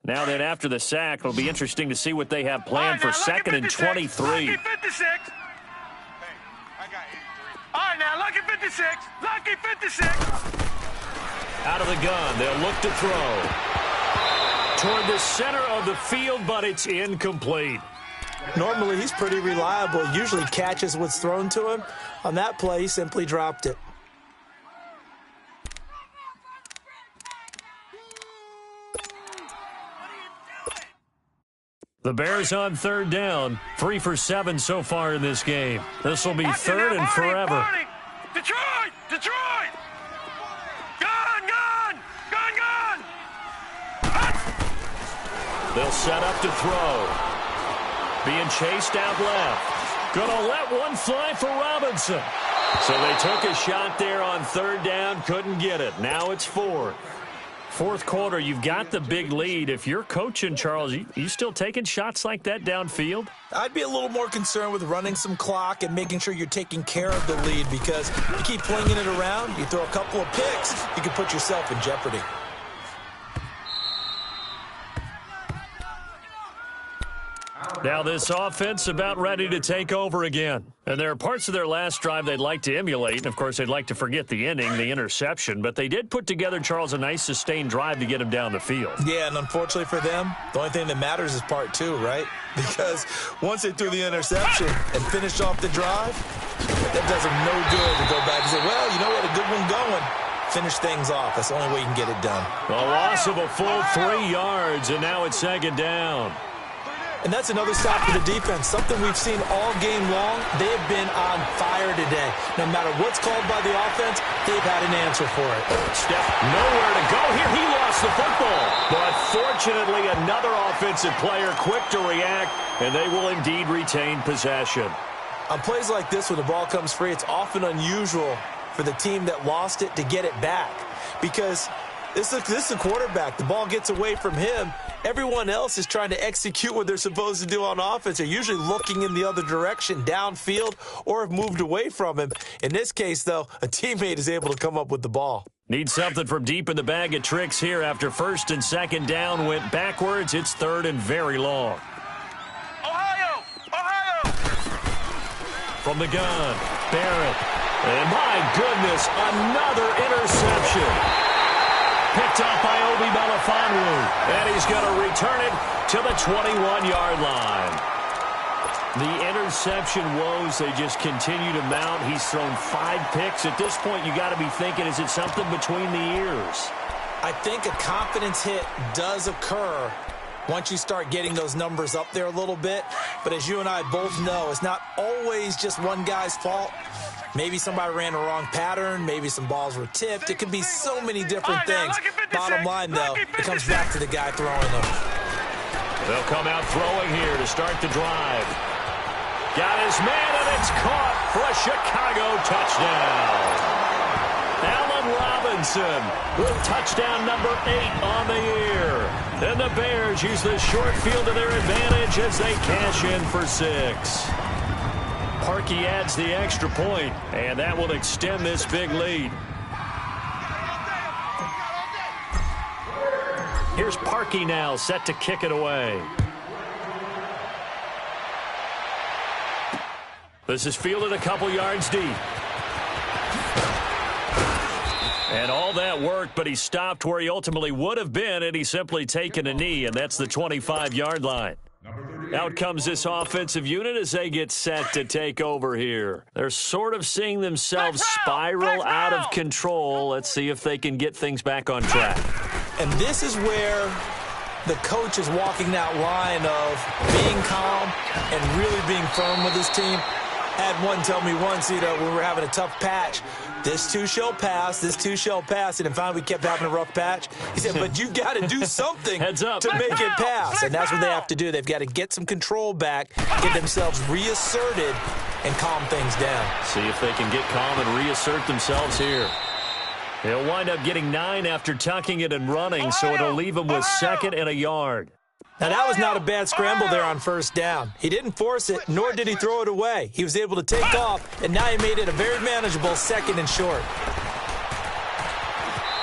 Now then, after the sack, it'll be interesting to see what they have planned for 2nd and 23. Lucky 56. All right, now, lucky 56. Lucky 56. Out of the gun, they'll look to throw. Toward the center of the field, but it's incomplete. Normally, he's pretty reliable. Usually catches what's thrown to him. On that play, he simply dropped it. The Bears on 3rd down. 3 for 7 so far in this game. This will be 3rd and forever. Detroit! Detroit! Gun! Gun! Gun! Gun! They'll set up to throw. Being chased out left. Gonna let one fly for Robinson. So they took a shot there on 3rd down. Couldn't get it. Now it's 4th. 4th quarter, you've got the big lead. If you're coaching, Charles, you still taking shots like that downfield? I'd be a little more concerned with running some clock and making sure you're taking care of the lead, because you keep flinging it around, you throw a couple of picks, you can put yourself in jeopardy. Now this offense about ready to take over again. And there are parts of their last drive they'd like to emulate. And, of course, they'd like to forget the ending, the interception. But they did put together, Charles, a nice sustained drive to get him down the field. Yeah, and unfortunately for them, the only thing that matters is part 2, right? Because once they threw the interception and finished off the drive, that does them no good to go back and say, well, you know what, a good one going. Finish things off. That's the only way you can get it done. A loss of a full 3 yards, and now it's 2nd down. And that's another stop for the defense. Something we've seen all game long. They have been on fire today. No matter what's called by the offense, they've had an answer for it. Step nowhere to go here. He lost the football. But fortunately, another offensive player quick to react, and they will indeed retain possession. On plays like this, when the ball comes free, it's often unusual for the team that lost it to get it back, because this is the quarterback. The ball gets away from him. Everyone else is trying to execute what they're supposed to do on offense. They're usually looking in the other direction, downfield, or have moved away from him. In this case, though, a teammate is able to come up with the ball. Need something from deep in the bag of tricks here after 1st and 2nd down went backwards. It's 3rd and very long. Ohio! Ohio! From the gun, Barrett. And my goodness, another interception. Picked up by Obi Melifonwu. And he's going to return it to the 21-yard line. The interception woes, they just continue to mount. He's thrown 5 picks. At this point, you got to be thinking, is it something between the ears? I think a confidence hit does occur once you start getting those numbers up there a little bit. But as you and I both know, it's not always just one guy's fault. Maybe somebody ran a wrong pattern. Maybe some balls were tipped. It could be so many different things. Bottom line, though, it comes back to the guy throwing them. They'll come out throwing here to start the drive. Got his man, and it's caught for a Chicago touchdown. Allen Robinson with touchdown number 8 on the year. And the Bears use the short field to their advantage as they cash in for 6. Parkey adds the extra point, and that will extend this big lead. Here's Parkey now, set to kick it away. This is fielded a couple yards deep. And all that worked, but he stopped where he ultimately would have been, and he's simply taken a knee, and that's the 25-yard line. Out comes this offensive unit as they get set to take over here. They're sort of seeing themselves spiral out of control. Let's see if they can get things back on track. And this is where the coach is walking that line of being calm and really being firm with his team. Had one tell me once, when we were having a tough patch, this too shall pass, this too shall pass, and finally we kept having a rough patch. He said, but you got to do something Heads up. to make it pass, and that's what they have to do. They've got to get some control back, get themselves reasserted, and calm things down. See if they can get calm and reassert themselves here. They'll wind up getting 9 after tucking it and running, so it'll leave them with 2nd and a yard. Now, that was not a bad scramble there on first down. He didn't force it, nor did he throw it away. He was able to take off, and now he made it a very manageable 2nd and short.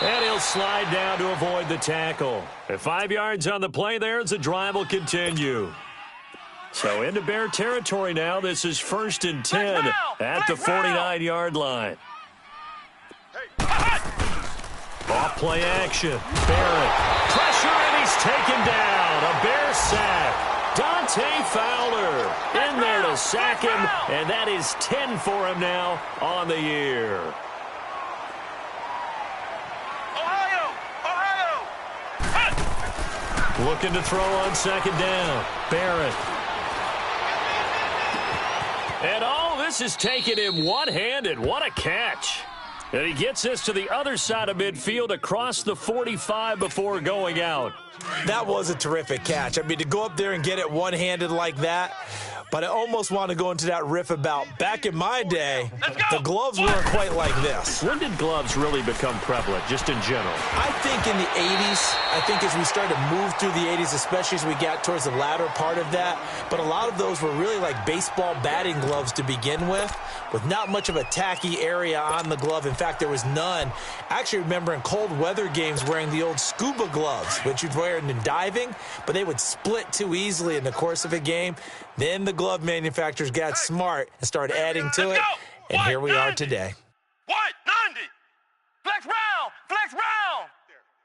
And he'll slide down to avoid the tackle. At 5 yards on the play there as the drive will continue. So into Bear territory now. This is 1st and 10 at the 49-yard line. Off play action. Barrett. Pressure, and he's taken down. A Bear sack. Dante Fowler in there to sack him, and that is 10 for him now on the year. Looking to throw on 2nd down. Barrett. And all this is taking him one-handed. What a catch. And he gets this to the other side of midfield across the 45 before going out. That was a terrific catch. I mean, to go up there and get it one-handed like that, but I almost want to go into that riff about back in my day, the gloves weren't quite like this. When did gloves really become prevalent, just in general? I think in the 80s. I think as we started to move through the 80s, especially as we got towards the latter part of that, but a lot of those were really like baseball batting gloves to begin with not much of a tacky area on the glove. In fact, there was none. I actually remember in cold weather games wearing the old scuba gloves, which you'd wear in diving, but they would split too easily in the course of a game. Then the glove manufacturers got smart and started adding to it, and here we are today. What? 90. Flex round. Flex round.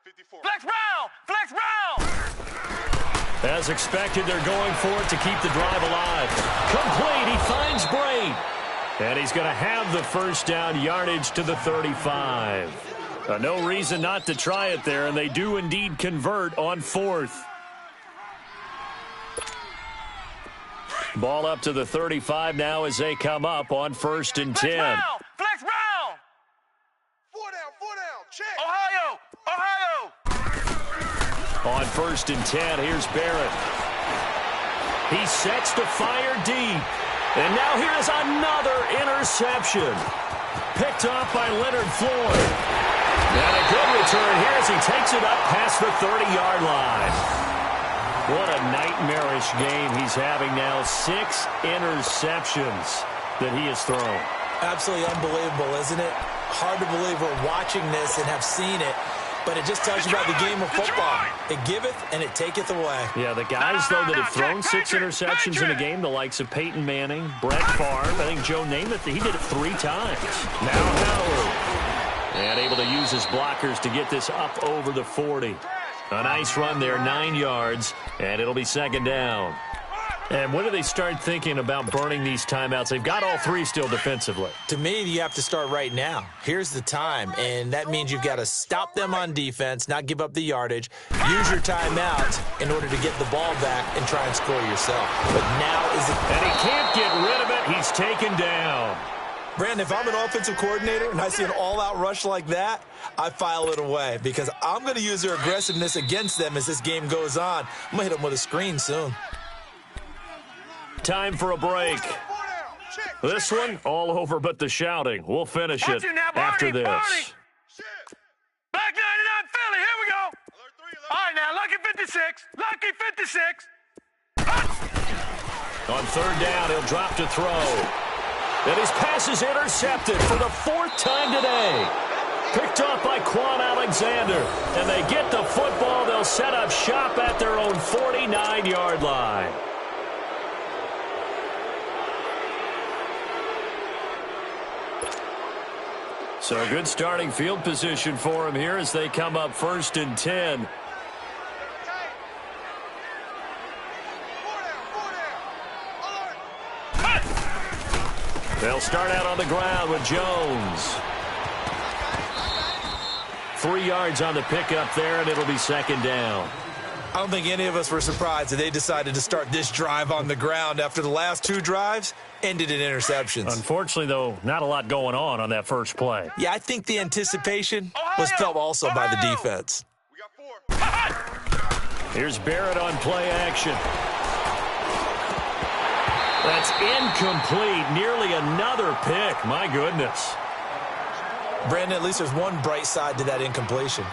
54. Flex round. Flex round. As expected, they're going for it to keep the drive alive. Complete. He finds Braid. And he's going to have the first down, yardage to the 35. No reason not to try it there, and they do indeed convert on 4th. Ball up to the 35 now as they come up on 1st and 10. Flex round. 4 down. Check. Ohio. On 1st and 10, here's Barrett. He sets to fire deep. And now here's another interception. Picked off by Leonard Floyd. And a good return here as he takes it up past the 30-yard line. What a nightmarish game he's having now. 6 interceptions that he has thrown. Absolutely unbelievable, isn't it? Hard to believe we're watching this and have seen it. But it just tells you about the game of football. It giveth and it taketh away. Yeah, the guys, though, that have thrown 6 interceptions in a game, the likes of Peyton Manning, Brett Favre, I think Joe Namath, he did it 3 times. Now Howard. And able to use his blockers to get this up over the 40. A nice run there, 9 yards, and it'll be second down. And when do they start thinking about burning these timeouts? They've got all 3 still defensively. To me, you have to start right now. Here's the time, and that means you've got to stop them on defense, not give up the yardage, use your timeout in order to get the ball back and try and score yourself. But now is it... And he can't get rid of it. He's taken down. Brandon, if I'm an offensive coordinator and I see an all-out rush like that, I file it away because I'm going to use their aggressiveness against them as this game goes on. I'm going to hit them with a screen soon. Time for a break. This one, all over but the shouting. We'll finish it after this. Back 99 Philly, here we go. All right, now, lucky 56. Lucky 56. On third down, he'll drop to throw. And his pass is intercepted for the 4th time today. Picked off by Quan Alexander. And they get the football. They'll set up shop at their own 49-yard line. So good starting field position for him here as they come up 1st and 10. They'll start out on the ground with Jones. 3 yards on the pickup there, and it'll be second down. I don't think any of us were surprised that they decided to start this drive on the ground after the last 2 drives ended in interceptions. Unfortunately, though, not a lot going on that first play. Yeah, I think the anticipation was felt also by the defense. We got 4. Here's Barrett on play action. That's incomplete. Nearly another pick. My goodness. Brandon, at least there's one bright side to that incompletion.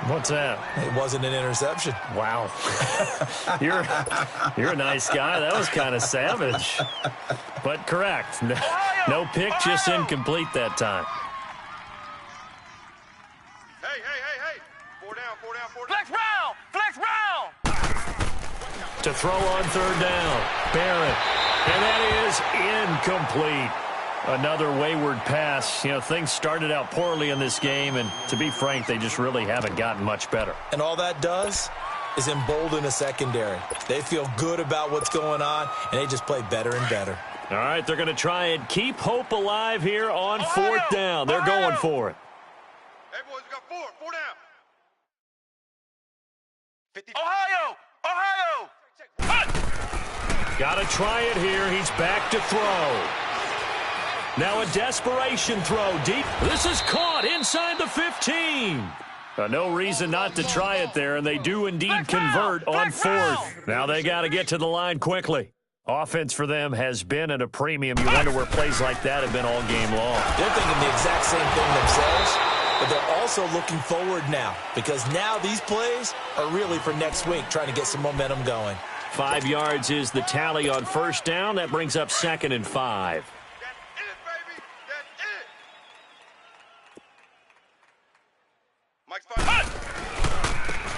What's that? It wasn't an interception. Wow. You're a nice guy. That was kind of savage. But correct. No pick, just incomplete that time. Hey. 4 down. Flex round. To throw on third down. Barrett. And that is incomplete. Another wayward pass. You know, things started out poorly in this game, and to be frank, they just really haven't gotten much better. And all that does is embolden a secondary. They feel good about what's going on, and they just play better and better. All right, they're going to try and keep hope alive here on 4th down. They're going for it. Hey, boys, we got 4 down. 50. Ohio. Got to try it here. He's back to throw. Now a desperation throw deep. This is caught inside the 15. No reason not to try it there, and they do indeed convert on 4th. Now they got to get to the line quickly. Offense for them has been at a premium. You wonder where plays like that have been all game long. They're thinking the exact same thing themselves, but they're also looking forward now because now these plays are really for next week, trying to get some momentum going. 5 yards is the tally on 1st down. That brings up 2nd and 5.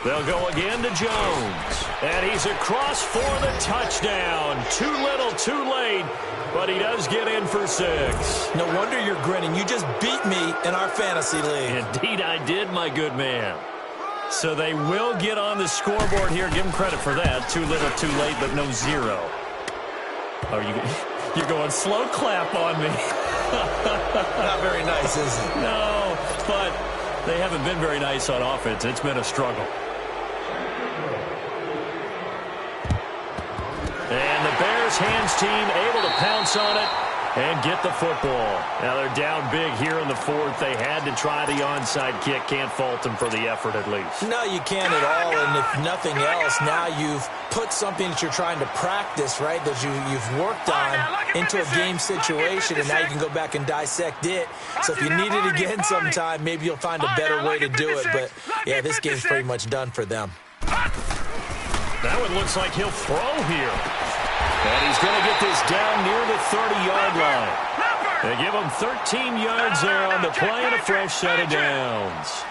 They'll go again to Jones. And he's across for the touchdown. Too little, too late. But he does get in for 6. No wonder you're grinning. You just beat me in our fantasy league. Indeed I did, my good man. So they will get on the scoreboard here. Give them credit for that. Too little, too late, but no 0. Oh, you're going slow clap on me. Not very nice, is it? No, but they haven't been very nice on offense. It's been a struggle. And the Bears hands team able to pounce on it and get the football. Now they're down big here in the 4th. They had to try the onside kick. Can't fault them for the effort at least. No, you can't at all. And if nothing else, now you've put something that you're trying to practice, right, that you've worked on into a game situation, and now you can go back and dissect it. So if you need it again sometime, maybe you'll find a better way to do it. But, yeah, this game's pretty much done for them. That one looks like he'll throw here. And he's going to get this down near the 30-yard line. They give him 13 yards there on the play and a fresh set of downs.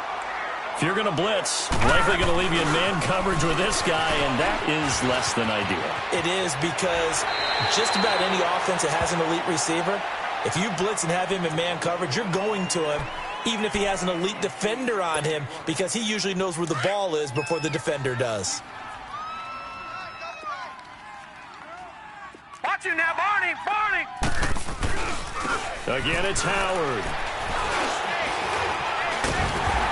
you're going to blitz, likely going to leave you in man coverage with this guy, and that is less than ideal. It is, because just about any offense that has an elite receiver, if you blitz and have him in man coverage, you're going to him, even if he has an elite defender on him, because he usually knows where the ball is before the defender does. Watch you now, Barney! Barney! Again, it's Howard.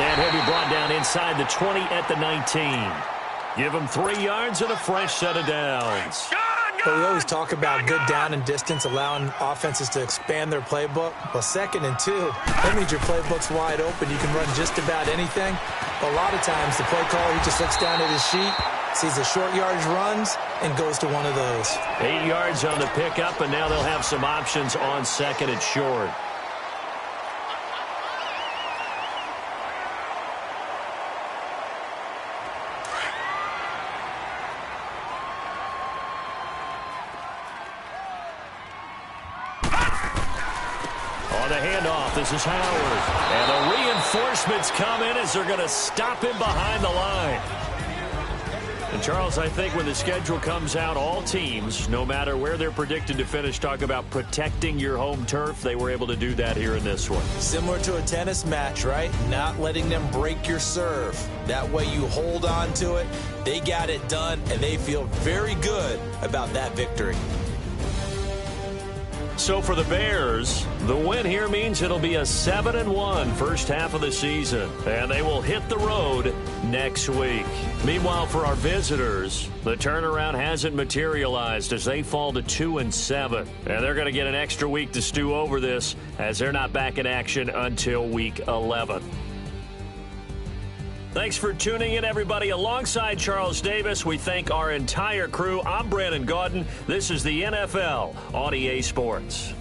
And he'll be brought down inside the 20 at the 19. Give him 3 yards and a fresh set of downs. But we always talk about good down and distance, allowing offenses to expand their playbook. Well, 2nd and 2, that means your playbook's wide open. You can run just about anything. But a lot of times, the play caller, he just looks down at his sheet, sees the short yardage runs, and goes to one of those. 8 yards on the pickup, and now they'll have some options on 2nd and short. This is Howard. And the reinforcements come in as they're going to stop him behind the line. And, Charles, I think when the schedule comes out, all teams, no matter where they're predicted to finish, talk about protecting your home turf. They were able to do that here in this one. Similar to a tennis match, right? Not letting them break your serve. That way you hold on to it. They got it done, and they feel very good about that victory. So for the Bears, the win here means it'll be a 7-1 first half of the season, and they will hit the road next week. Meanwhile, for our visitors, the turnaround hasn't materialized as they fall to 2-7, and they're going to get an extra week to stew over this as they're not back in action until week 11. Thanks for tuning in, everybody. Alongside Charles Davis, we thank our entire crew. I'm Brandon Gaudin. This is the NFL on EA Sports.